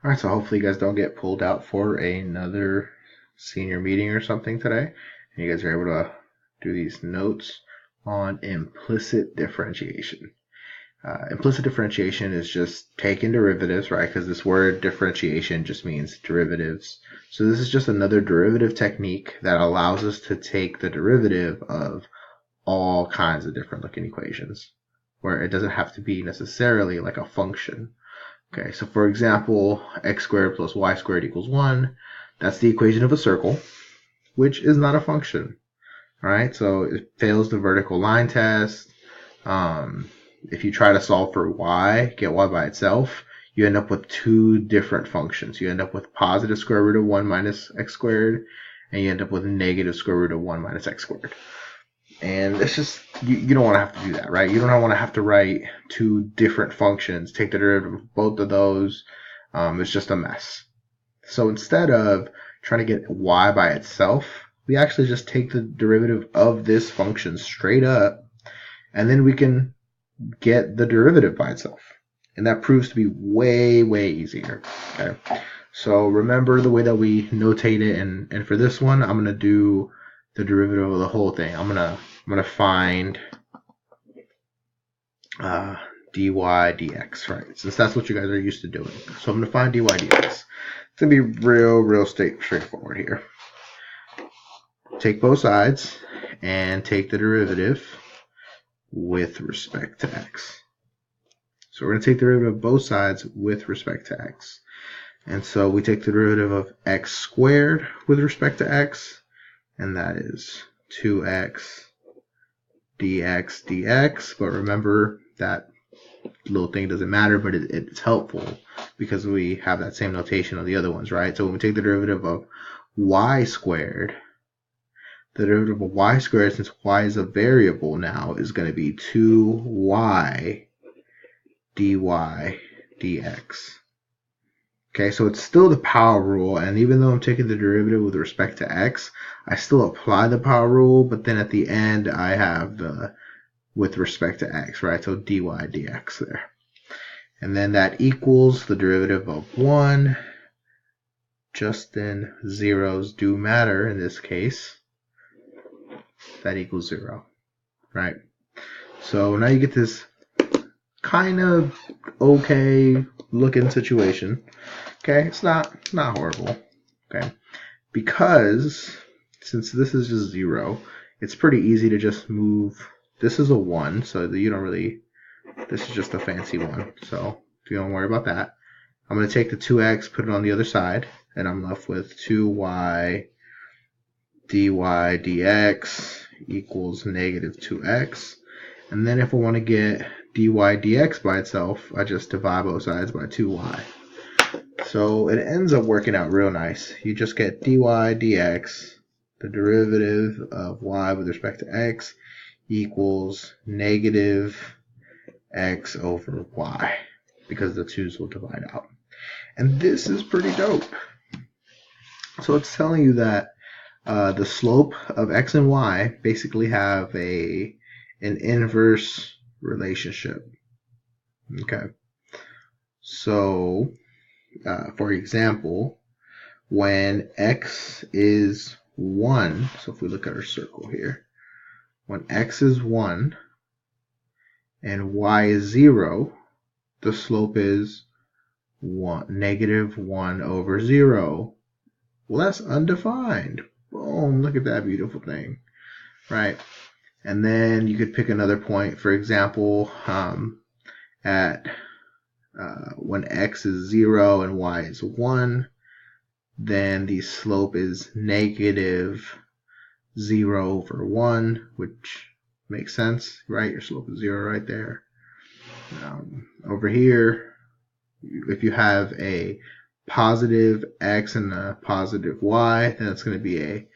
All right, so hopefully you guys don't get pulled out for another senior meeting or something today, and you guys are able to do these notes on implicit differentiation. Implicit differentiation is just taking derivatives, right? Because this word differentiation just means derivatives. So this is just another derivative technique that allows us to take the derivative of all kinds of different looking equations, where it doesn't have to be necessarily like a function. Okay, so for example, x squared plus y squared equals 1. That's the equation of a circle, which is not a function. All right, so it fails the vertical line test. If you try to solve for y, get y by itself, you end up with two different functions. You end up with positive square root of 1 minus x squared, and you end up with negative square root of 1 minus x squared. And it's just, you don't want to have to do that, right? You don't want to have to write two different functions, take the derivative of both of those. It's just a mess. So instead of trying to get y by itself, we actually just take the derivative of this function straight up, and then we can get the derivative by itself. And that proves to be way, way easier. Okay. So remember the way that we notate it, and for this one, I'm going to do the derivative of the whole thing. I'm gonna find dy dx, right? Since that's what you guys are used to doing. So I'm gonna find dy dx. It's gonna be real straightforward here. Take both sides and take the derivative with respect to x. So we're gonna take the derivative of both sides with respect to x. And so we take the derivative of x squared with respect to x, and that is 2x dx dx. But remember that little thing doesn't matter, but it's helpful because we have that same notation on the other ones, right? So when we take the derivative of y squared, the derivative of y squared, since y is a variable now, is going to be 2y dy dx. Okay, so it's still the power rule, and even though I'm taking the derivative with respect to x, I still apply the power rule, but then at the end I have the with respect to x, right? So dy dx there. And then that equals the derivative of 1. Just then zeros do matter in this case. That equals 0, right? So now you get this kind of okay looking situation. Okay, it's not horrible. Okay, because since this is just 0, it's pretty easy to just move. This is a 1, so you don't really. This is just a fancy one, so you don't worry about that. I'm going to take the 2x, put it on the other side, and I'm left with 2y dy dx equals negative 2x. And then if I want to get dy dx by itself, I just divide both sides by 2y. So it ends up working out real nice. You just get dy dx, the derivative of y with respect to x, equals negative x over y, because the 2's will divide out. And this is pretty dope. So it's telling you that the slope of x and y basically have an inverse relationship. Okay. So for example, when x is 1, so if we look at our circle here, when x is 1 and y is 0, the slope is negative 1 over 0. Well, that's undefined. Boom, look at that beautiful thing, right? And then you could pick another point, for example, at when x is 0 and y is 1, then the slope is negative 0 over 1, which makes sense, right? Your slope is 0 right there. Over here, if you have a positive x and a positive y, then it's going to be a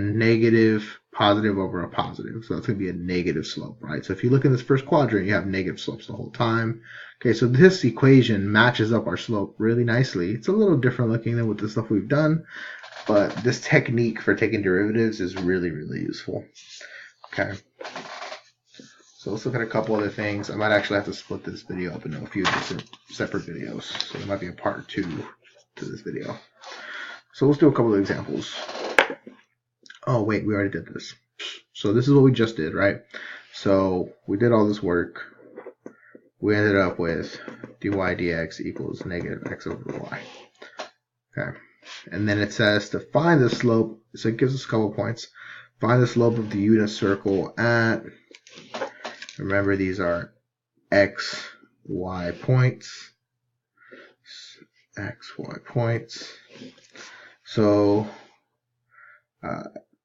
negative positive over a positive. So it's going to be a negative slope, right? So if you look in this first quadrant, you have negative slopes the whole time. Okay, so this equation matches up our slope really nicely. It's a little different looking than with the stuff we've done, but this technique for taking derivatives is really, really useful. Okay. So let's look at a couple other things. I might actually have to split this video up into a few different separate videos. So there might be a part 2 to this video. So let's do a couple of examples. Oh wait, we already did this. So this is what we just did, right? So we did all this work. We ended up with dy dx equals negative x over y. Okay. And then it says to find the slope, so it gives us a couple points. Find the slope of the unit circle at, remember these are x, y points. X, y points. So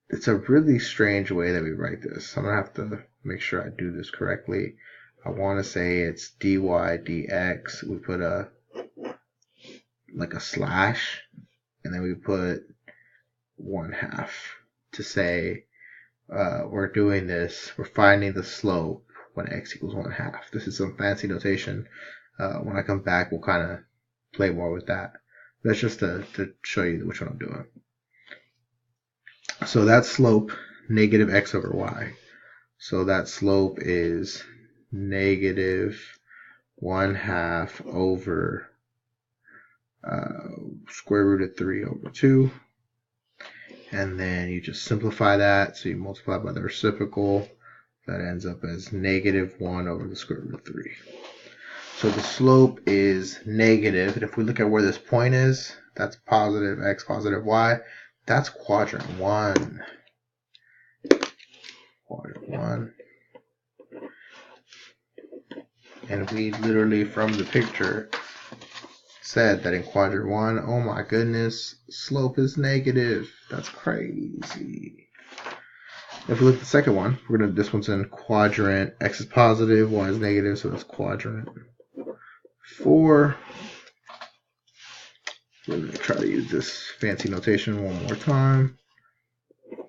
it's a really strange way that we write this. I'm going to have to make sure I do this correctly. I want to say it's dy dx. We put like a slash, and then we put 1/2 to say we're doing this. We're finding the slope when x equals 1/2. This is some fancy notation. When I come back, we'll kind of play more with that. That's just to show you which one I'm doing. So that slope, negative x over y. So that slope is negative 1/2 over square root of 3 over 2. And then you just simplify that. So you multiply by the reciprocal. That ends up as negative 1 over the square root of 3. So the slope is negative. And if we look at where this point is, that's positive x, positive y. That's quadrant 1. Quadrant 1. And we literally, from the picture, said that in quadrant 1, oh my goodness, slope is negative. That's crazy. If we look at the second one, this one's in quadrant, x is positive, y is negative, so that's quadrant 4. We're going to try to use this fancy notation one more time.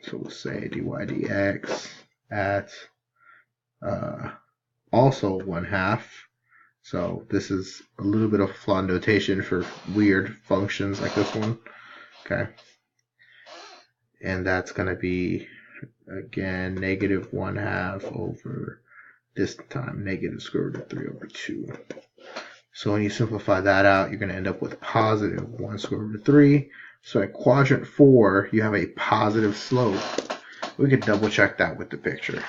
So we'll say dy dx at also 1/2. So this is a little bit of flawed notation for weird functions like this one. Okay. And that's going to be, again, negative 1/2 over, this time, negative square root of 3 over 2. So when you simplify that out, you're going to end up with positive 1 square root of 3. So at quadrant 4, you have a positive slope. We could double check that with the picture.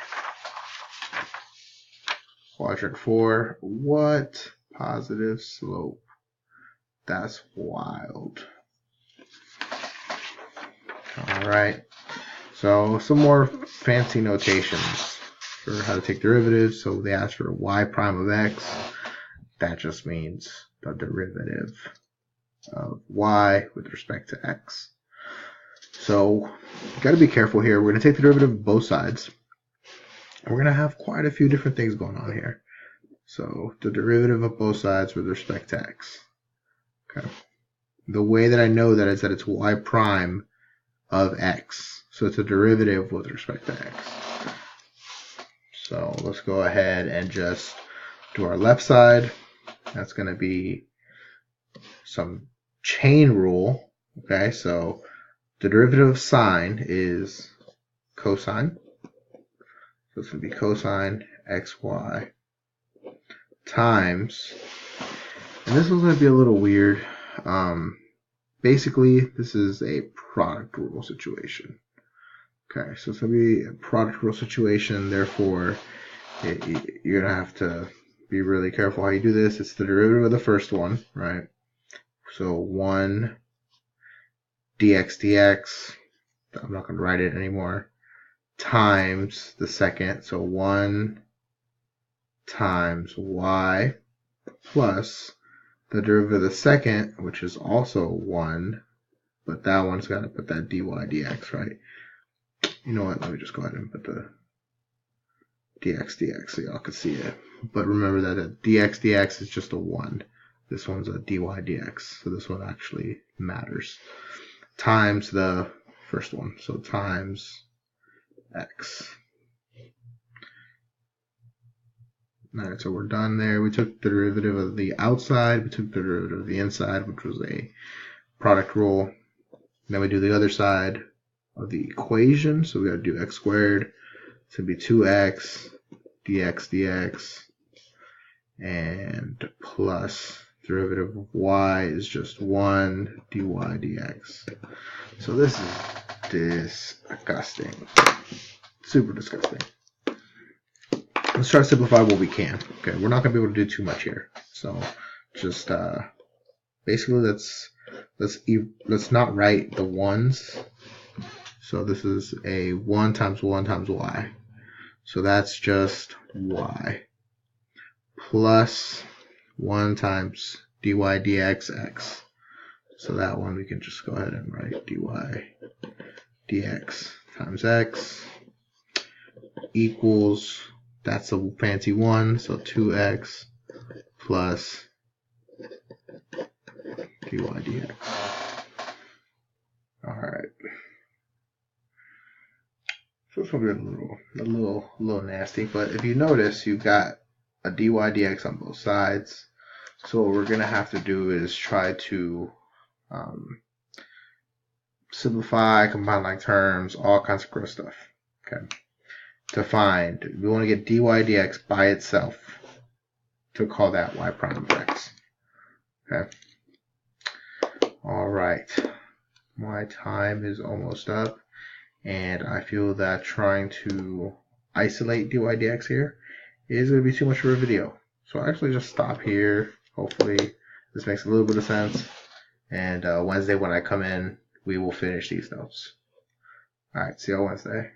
Quadrant 4, what? Positive slope. That's wild. Alright, so some more fancy notations for how to take derivatives. So they ask for y prime of x. That just means the derivative of y with respect to x. So you got to be careful here. We're going to take the derivative of both sides. We're going to have quite a few different things going on here. So the derivative of both sides with respect to x. Okay. The way that I know that is that it's y prime of x. So it's a derivative with respect to x. So let's go ahead and just do our left side. That's going to be some chain rule. Okay, so the derivative of sine is cosine. So it's going to be cosine xy times, and this one's going to be a little weird. Basically, this is a product rule situation. Okay, so it's going to be a product rule situation. Therefore, you're going to have to be really careful how you do this. It's the derivative of the first one, right? So 1 dx dx, I'm not going to write it anymore, times the second, so 1 times y plus the derivative of the second, which is also 1, but that one's got to put that dy dx, right? You know what, let me just go ahead and put the dx dx so y'all can see it. But remember that a dx dx is just a 1. This one's a dy dx, so this one actually matters. Times the first one, so times x. Alright, so we're done there. We took the derivative of the outside, we took the derivative of the inside, which was a product rule. Then we do the other side of the equation, so we got to do x squared. It's going to be 2x dx, and plus derivative of y is just 1 dy dx. So this is disgusting. Super disgusting. Let's try to simplify what we can. Okay, we're not going to be able to do too much here. So just basically let's not write the ones. So this is a 1 times 1 times y. So that's just y plus 1 times dy dx x. So that one we can just go ahead and write dy dx times x equals, that's a fancy one, so 2x plus dy dx. Alright. So it's going to be a little nasty, but if you notice, you've got a dy dx on both sides. So what we're going to have to do is try to simplify, combine like terms, all kinds of gross stuff. Okay. To find, we want to get dy dx by itself to call that y prime of x. Okay. All right. My time is almost up, and I feel that trying to isolate dy dx here is going to be too much for a video. So I'll actually just stop here. Hopefully this makes a little bit of sense. And Wednesday when I come in, we will finish these notes. All right, see y'all Wednesday.